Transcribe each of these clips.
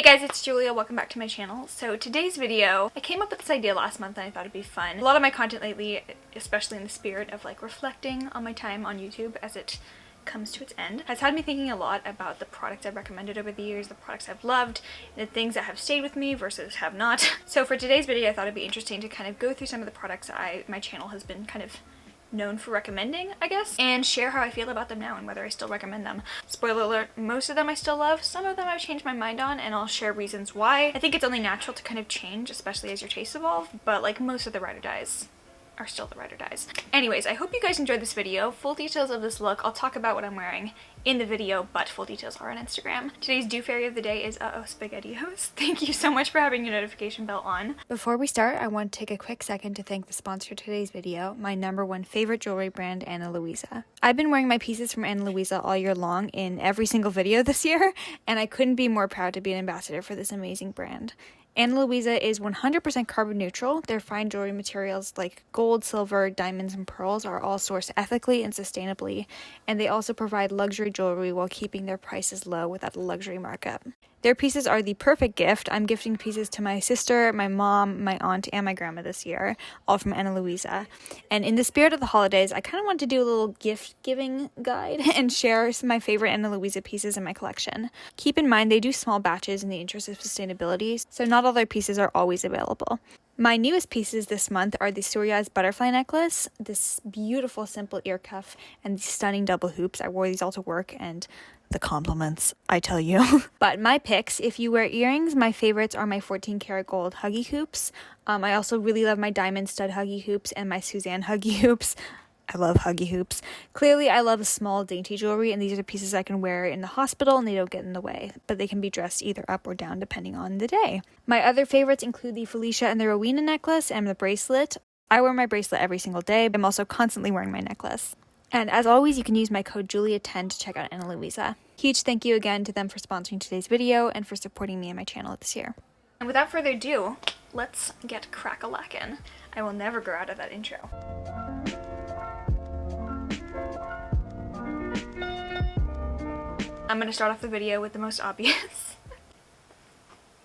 guys, it's Julia. Welcome back to my channel. So today's video, I came up with this idea last month and I thought it'd be fun. A lot of my content lately, especially in the spirit of like reflecting on my time on YouTube as it comes to its end, has had me thinking a lot about the products I've recommended over the years, the products I've loved, the things that have stayed with me versus have not. So for today's video, I thought it'd be interesting to kind of go through some of the products my channel has been kind of known for recommending, I guess, and share how I feel about them now and whether I still recommend them. Spoiler alert, most of them I still love, some of them I've changed my mind on, and I'll share reasons why. I think it's only natural to kind of change, especially as your tastes evolve, but like most of the ride or dies are still the ride or dies. Anyways, I hope you guys enjoyed this video. Full details of this look, I'll talk about what I'm wearing in the video, but full details are on Instagram. Today's do fairy of the day is SpaghettiOs. Thank you so much for having your notification bell on. Before we start, I want to take a quick second to thank the sponsor of today's video, my #1 favorite jewelry brand, Ana Luisa. I've been wearing my pieces from Ana Luisa all year long in every single video this year, and I couldn't be more proud to be an ambassador for this amazing brand. Ana Luisa is 100% carbon neutral. Their fine jewelry materials like gold, silver, diamonds, and pearls are all sourced ethically and sustainably, and they also provide luxury jewelry while keeping their prices low without a luxury markup. Their pieces are the perfect gift. I'm gifting pieces to my sister, my mom, my aunt, and my grandma this year, all from Ana Luisa. And in the spirit of the holidays, I kind of want to do a little gift giving guide and share some of my favorite Ana Luisa pieces in my collection. Keep in mind they do small batches in the interest of sustainability, so not all their pieces are always available. My newest pieces this month are the Suryaz butterfly necklace, this beautiful simple ear cuff, and these stunning double hoops. I wore these all to work and the compliments, I tell you. But my picks, if you wear earrings, my favorites are my 14 karat gold huggy hoops. I also really love my diamond stud huggy hoops and my Suzanne huggy hoops. I love huggy hoops. Clearly, I love small, dainty jewelry, and these are the pieces I can wear in the hospital and they don't get in the way, but they can be dressed either up or down depending on the day. My other favorites include the Felicia and the Rowena necklace and the bracelet. I wear my bracelet every single day, but I'm also constantly wearing my necklace. And as always, you can use my code JULIA10 to check out Ana Luisa. Huge thank you again to them for sponsoring today's video and for supporting me and my channel this year. And without further ado, let's get crack-a-lackin'. I will never grow out of that intro. I'm going to start off the video with the most obvious.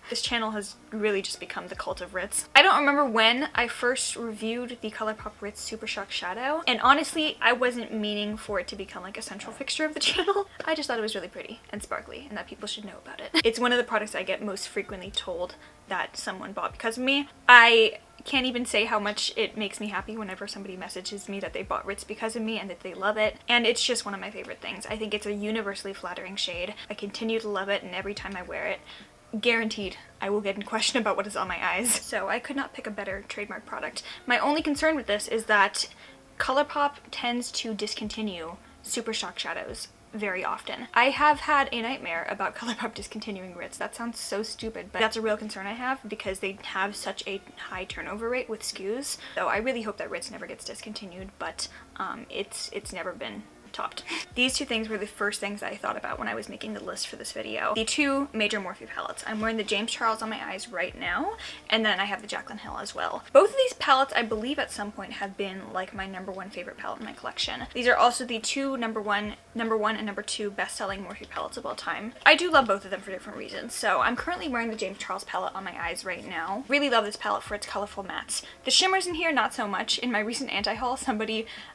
This channel has really just become the cult of Ritz. I don't remember when I first reviewed the Colourpop Ritz Super Shock Shadow, and honestly, I wasn't meaning for it to become like a central fixture of the channel. I just thought it was really pretty and sparkly and that people should know about it. It's one of the products I get most frequently told that someone bought because of me. I can't even say how much it makes me happy whenever somebody messages me that they bought Ritz because of me and that they love it, and it's just one of my favorite things. I think it's a universally flattering shade. I continue to love it, and every time I wear it, guaranteed I will get in question about what is on my eyes. So I could not pick a better trademark product. My only concern with this is that Colourpop tends to discontinue Super Shock shadows very often. I have had a nightmare about Colourpop discontinuing Ritz. That sounds so stupid, but that's a real concern I have because they have such a high turnover rate with SKUs. So I really hope that Ritz never gets discontinued, but it's never been topped. These two things were the first things I thought about when I was making the list for this video. The two major Morphe palettes. I'm wearing the James Charles on my eyes right now, and then I have the Jaclyn Hill as well. Both of these palettes, I believe at some point have been like my #1 favorite palette in my collection. These are also the two number one and number 2 best-selling Morphe palettes of all time. I do love both of them for different reasons. So I'm currently wearing the James Charles palette on my eyes right now. Really love this palette for its colorful mattes. The shimmers in here, not so much. In my recent anti-haul,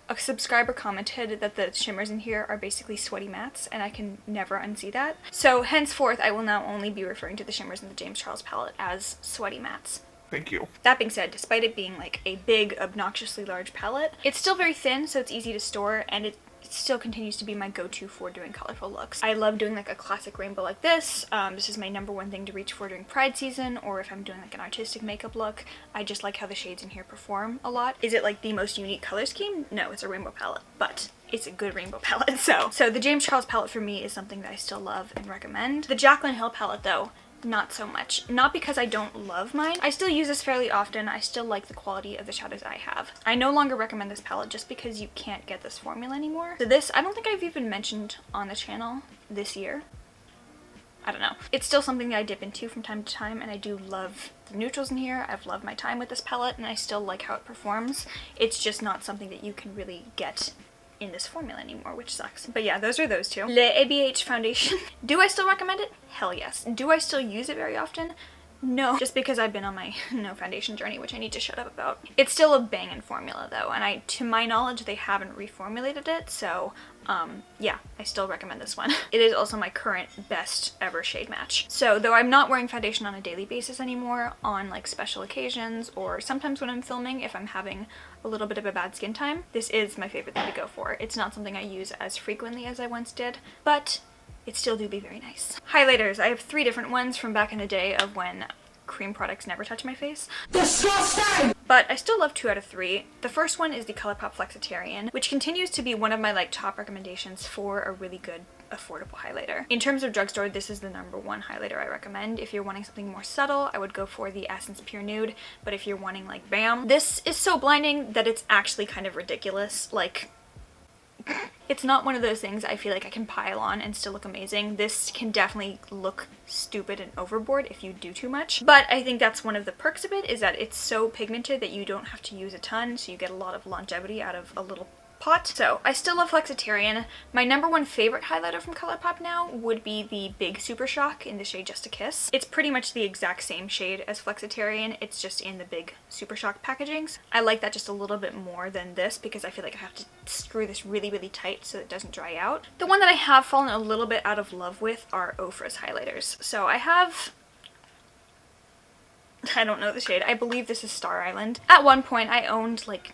a subscriber commented that the shimmers in here are basically sweaty mattes, and I can never unsee that. So henceforth, I will now only be referring to the shimmers in the James Charles palette as sweaty mattes. Thank you. That being said, despite it being like a big, obnoxiously large palette, it's still very thin, so it's easy to store, and it still continues to be my go-to for doing colorful looks. I love doing like a classic rainbow like this. This is my #1 thing to reach for during Pride season, or if I'm doing like an artistic makeup look. I just like how the shades in here perform a lot. Is it like the most unique color scheme? No, it's a rainbow palette, but it's a good rainbow palette. So the James Charles palette for me is something that I still love and recommend. The Jaclyn Hill palette though, not so much. Not because I don't love mine. I still use this fairly often. I still like the quality of the shadows I have. I no longer recommend this palette just because you can't get this formula anymore. So this, I don't think I've even mentioned on the channel this year. I don't know. It's still something that I dip into from time to time, and I do love the neutrals in here. I've loved my time with this palette, and I still like how it performs. It's just not something that you can really get in this formula anymore, which sucks. But yeah, those are those two. Le ABH foundation. Do I still recommend it? Hell yes. Do I still use it very often? No, just because I've been on my no foundation journey, which I need to shut up about. It's still a banging formula though, and to my knowledge, they haven't reformulated it, so yeah, I still recommend this one. It is also my current best ever shade match. So though I'm not wearing foundation on a daily basis anymore, on like special occasions or sometimes when I'm filming, if I'm having a little bit of a bad skin time, this is my favorite thing to go for. It's not something I use as frequently as I once did, but it still do be very nice. Highlighters. I have 3 different ones from back in the day of when cream products never touch my face. Disgusting! But I still love 2 out of 3. The first one is the Colourpop Flexitarian, which continues to be one of my like top recommendations for a really good affordable highlighter. In terms of drugstore, this is the #1 highlighter I recommend. If you're wanting something more subtle, I would go for the Essence Pure Nude, but if you're wanting like bam, this is so blinding that it's actually kind of ridiculous. Like, it's not one of those things I feel like I can pile on and still look amazing. This can definitely look stupid and overboard if you do too much. But I think that's one of the perks of it, is that it's so pigmented that you don't have to use a ton, so you get a lot of longevity out of a little pot. So I still love Flexitarian. My #1 favorite highlighter from Colourpop now would be the Big Super Shock in the shade Just a Kiss. It's pretty much the exact same shade as Flexitarian, it's just in the Big Super Shock packagings. I like that just a little bit more than this because I feel like I have to screw this really, really tight so it doesn't dry out. The one that I have fallen a little bit out of love with are Ofra's highlighters. So I have, I don't know the shade, I believe this is Star Island. At one point I owned like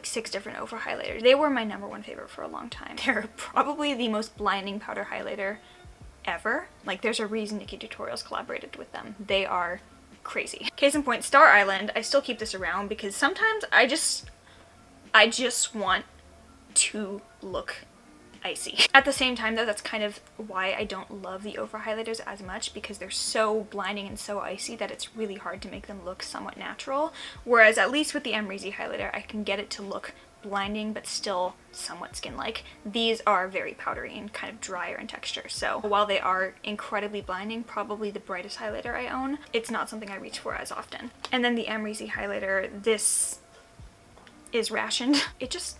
6 different Ofra highlighters. They were my #1 favorite for a long time. They're probably the most blinding powder highlighter ever. Like, there's a reason Nikki Tutorials collaborated with them. They are crazy. Case in point, Star Island. I still keep this around because sometimes I just want to look icy. At the same time though, that's kind of why I don't love the Ofra highlighters as much, because they're so blinding and so icy that it's really hard to make them look somewhat natural. Whereas at least with the Amrezy highlighter, I can get it to look blinding but still somewhat skin-like. These are very powdery and kind of drier in texture, so while they are incredibly blinding, probably the brightest highlighter I own, it's not something I reach for as often. And then the Amrezy highlighter, this is rationed. It just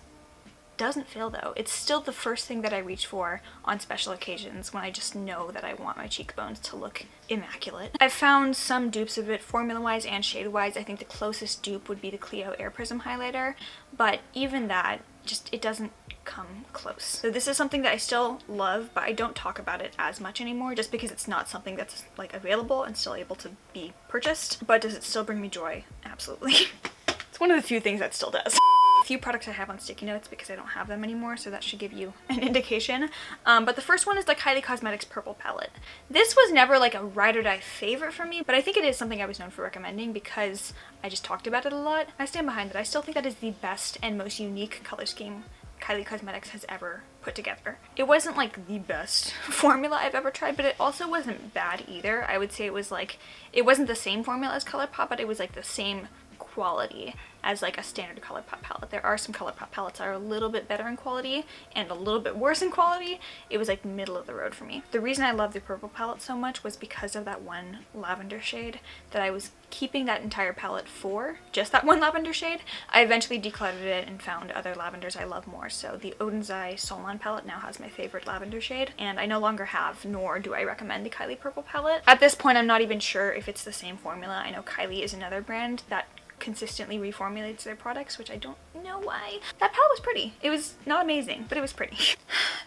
doesn't fail though. It's still the first thing that I reach for on special occasions when I just know that I want my cheekbones to look immaculate. I've found some dupes of it formula-wise and shade-wise. I think the closest dupe would be the Clio Air Prism highlighter, but even that, just, it doesn't come close. So this is something that I still love, but I don't talk about it as much anymore just because it's not something that's like available and still able to be purchased. But does it still bring me joy? Absolutely. It's one of the few things that still does. A few products I have on sticky notes because I don't have them anymore, so that should give you an indication. But the first one is the Kylie Cosmetics Purple Palette. This was never like a ride or die favorite for me, but I think it is something I was known for recommending because I just talked about it a lot. I stand behind it. I still think that is the best and most unique color scheme Kylie Cosmetics has ever put together. It wasn't like the best formula I've ever tried, but it also wasn't bad either. I would say it was like, it wasn't the same formula as Colourpop, but it was like the same quality as like a standard Colourpop palette. There are some Colourpop palettes that are a little bit better in quality and a little bit worse in quality. It was like middle of the road for me. The reason I love the purple palette so much was because of that one lavender shade that I was keeping that entire palette for, just that one lavender shade. I eventually decluttered it and found other lavenders I love more, so the Odin's Eye Solon palette now has my favorite lavender shade, and I no longer have, nor do I recommend the Kylie purple palette. At this point, I'm not even sure if it's the same formula. I know Kylie is another brand that consistently reformulates their products, which I don't know why. That palette was pretty. It was not amazing, but it was pretty.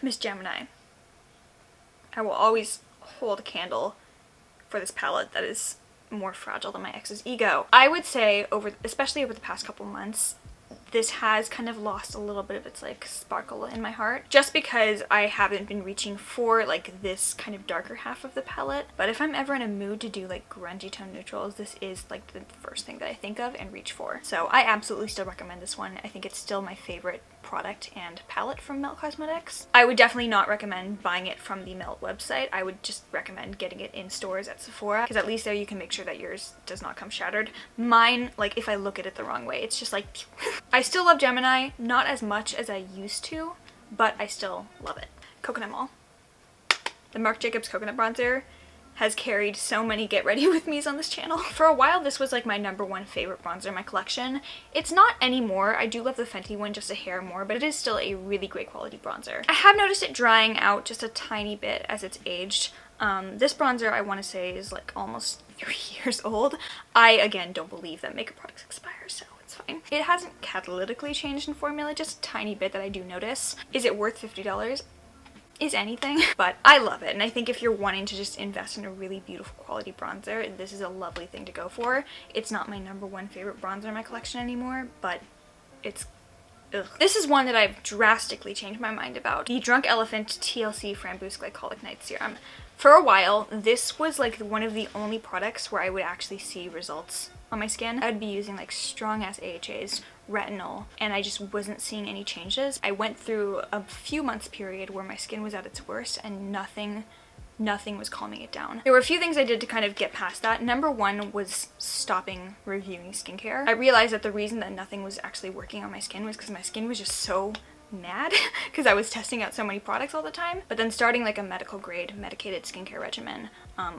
Miss Gemini. I will always hold a candle for this palette that is more fragile than my ex's ego. I would say, especially over the past couple months, this has kind of lost a little bit of its like sparkle in my heart, just because I haven't been reaching for like this kind of darker half of the palette. But if I'm ever in a mood to do like grungy tone neutrals, this is like the first thing that I think of and reach for. So I absolutely still recommend this one. I think it's still my favorite product and palette from Melt Cosmetics. I would definitely not recommend buying it from the Melt website. I would just recommend getting it in stores at Sephora, because at least there you can make sure that yours does not come shattered. Mine, like if I look at it the wrong way, it's just like I still love Gemini, not as much as I used to, but I still love it. Coconut Mall. The Marc Jacobs Coconut Bronzer has carried so many get ready with me's on this channel. For a while, this was like my #1 favorite bronzer in my collection. It's not anymore. I do love the Fenty one just a hair more, but it is still a really great quality bronzer. I have noticed it drying out just a tiny bit as it's aged. This bronzer, I want to say, is like almost 3 years old. I, again, don't believe that makeup products expire, so it's fine. It hasn't catalytically changed in formula, just a tiny bit that I do notice. Is it worth $50? Is anything, but I love it, and I think if you're wanting to just invest in a really beautiful quality bronzer, this is a lovely thing to go for. It's not my #1 favorite bronzer in my collection anymore, but it's ugh. This is one that I've drastically changed my mind about. The Drunk Elephant TLC Framboos Glycolic Night Serum. For a while, this was like one of the only products where I would actually see results on my skin. I'd be using like strong ass AHAs, retinol, and I just wasn't seeing any changes. I went through a few months period where my skin was at its worst and nothing was calming it down. There were a few things I did to kind of get past that. #1 was stopping reviewing skincare. I realized that the reason that nothing was actually working on my skin was because my skin was just so mad because I was testing out so many products all the time. But then starting like a medical grade medicated skincare regimen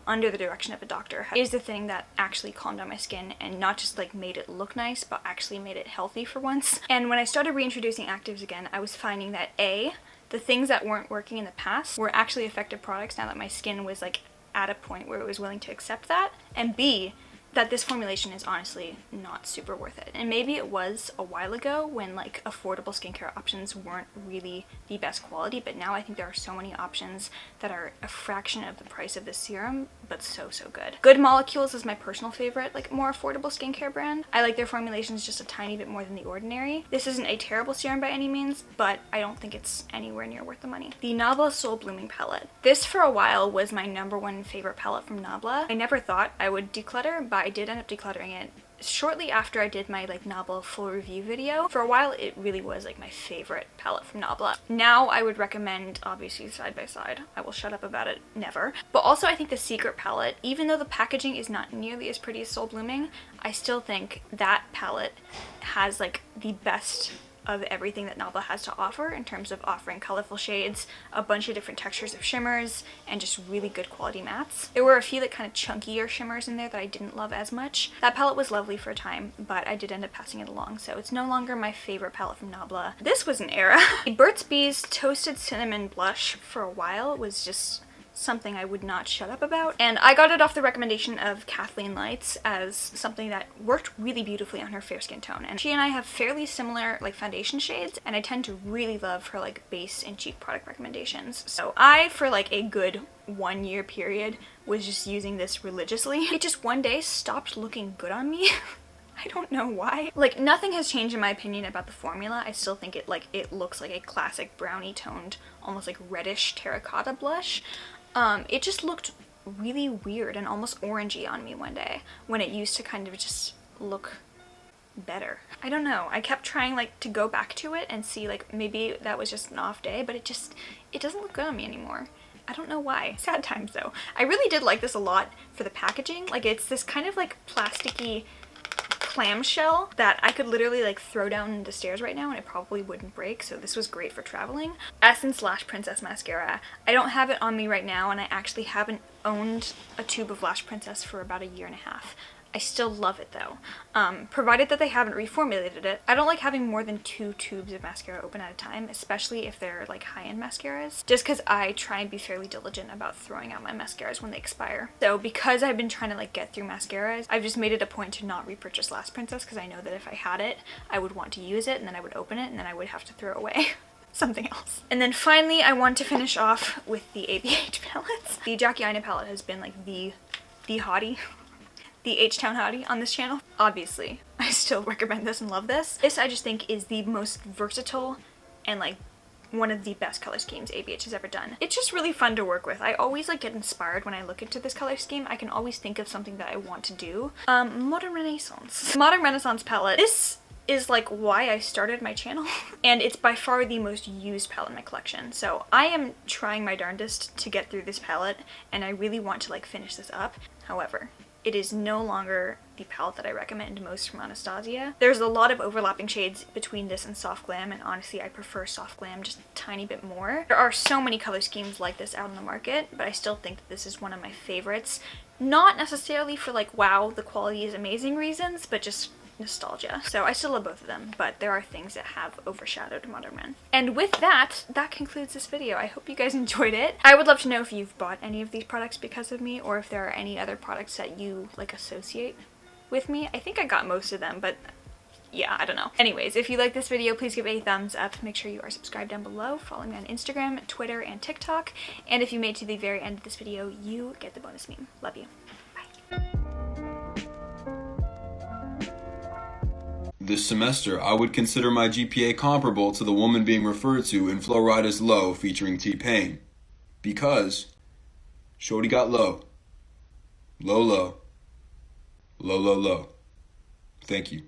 under the direction of a doctor is the thing that actually calmed down my skin and not just like made it look nice, but actually made it healthy for once. And when I started reintroducing actives again, I was finding that the things that weren't working in the past were actually effective products now that my skin was like at a point where it was willing to accept that, and B, that this formulation is honestly not super worth it. And maybe it was a while ago when like affordable skincare options weren't really the best quality, but now I think there are so many options that are a fraction of the price of this serum, but so good. Good Molecules is my personal favorite, like more affordable skincare brand. I like their formulations just a tiny bit more than the ordinary. This isn't a terrible serum by any means, but I don't think it's anywhere near worth the money. The Nabla Soul Blooming palette. This for a while was my #1 favorite palette from Nabla. I never thought I would declutter, but I did end up decluttering it shortly after I did my like Nabla full review video. For a while it really was like my favorite palette from Nabla. Now I would recommend obviously Side by Side. I will shut up about it never. But also I think the Secret palette, even though the packaging is not nearly as pretty as Soul Blooming, I still think that palette has like the best of everything that Nabla has to offer in terms of offering colorful shades, a bunch of different textures of shimmers, and just really good quality mattes. There were a few like kind of chunkier shimmers in there that I didn't love as much. That palette was lovely for a time, but I did end up passing it along, so it's no longer my favorite palette from Nabla. This was an era. The Burts Bees Toasted Cinnamon Blush for a while was just something I would not shut up about, and I got it off the recommendation of Kathleen Lights as something that worked really beautifully on her fair skin tone, and she and I have fairly similar like foundation shades, and I tend to really love her like base and cheek product recommendations. So I, for like a good 1 year period, was just using this religiously. It just one day stopped looking good on me. I don't know why. Like, nothing has changed in my opinion about the formula. I still think it looks like a classic brownie toned, almost like reddish terracotta blush. It just looked really weird and almost orangey on me one day when it used to kind of just look better. I don't know. I kept trying like to go back to it and see like maybe that was just an off day, but it doesn't look good on me anymore. I don't know why. Sad times though. I really did like this a lot for the packaging. Like, it's this kind of like plasticky clamshell that I could literally like throw down the stairs right now and it probably wouldn't break, so this was great for traveling. Essence Lash Princess mascara. I don't have it on me right now, and I actually haven't owned a tube of Lash Princess for about 1.5 years. I still love it though, provided that they haven't reformulated it. I don't like having more than 2 tubes of mascara open at a time, especially if they're like high-end mascaras, just because I try and be fairly diligent about throwing out my mascaras when they expire. So because I've been trying to like get through mascaras, I've just made it a point to not repurchase Lash Princess, because I know that if I had it, I would want to use it, and then I would open it, and then I would have to throw away something else. And then finally, I want to finish off with the ABH palettes. The Jackie Aina palette has been like the hottie. The H-Town hottie on this channel. Obviously, I still recommend this and love this. This I just think is the most versatile and like one of the best color schemes ABH has ever done. It's just really fun to work with. I always like get inspired when I look into this color scheme. I can always think of something that I want to do. Modern Renaissance. Modern Renaissance palette. This is like why I started my channel, and it's by far the most used palette in my collection. So I am trying my darndest to get through this palette, and I really want to like finish this up. However, it is no longer the palette that I recommend most from Anastasia. There's a lot of overlapping shades between this and Soft Glam, and honestly I prefer Soft Glam just a tiny bit more. There are so many color schemes like this out on the market, but I still think that this is one of my favorites. Not necessarily for like, wow, the quality is amazing reasons, but just nostalgia. So I still love both of them, but there are things that have overshadowed Modern Men. And with that, that concludes this video. I hope you guys enjoyed it. I would love to know if you've bought any of these products because of me, or if there are any other products that you like associate with me. I think I got most of them, but yeah, I don't know. Anyways, if you like this video, please give it a thumbs up. Make sure you are subscribed down below. Follow me on Instagram, Twitter, and TikTok. And if you made it to the very end of this video, you get the bonus meme. Love you. Bye. This semester, I would consider my GPA comparable to the woman being referred to in Flo Rida's Low featuring T-Pain. Because shorty got low. Low, low. Low, low, low. Thank you.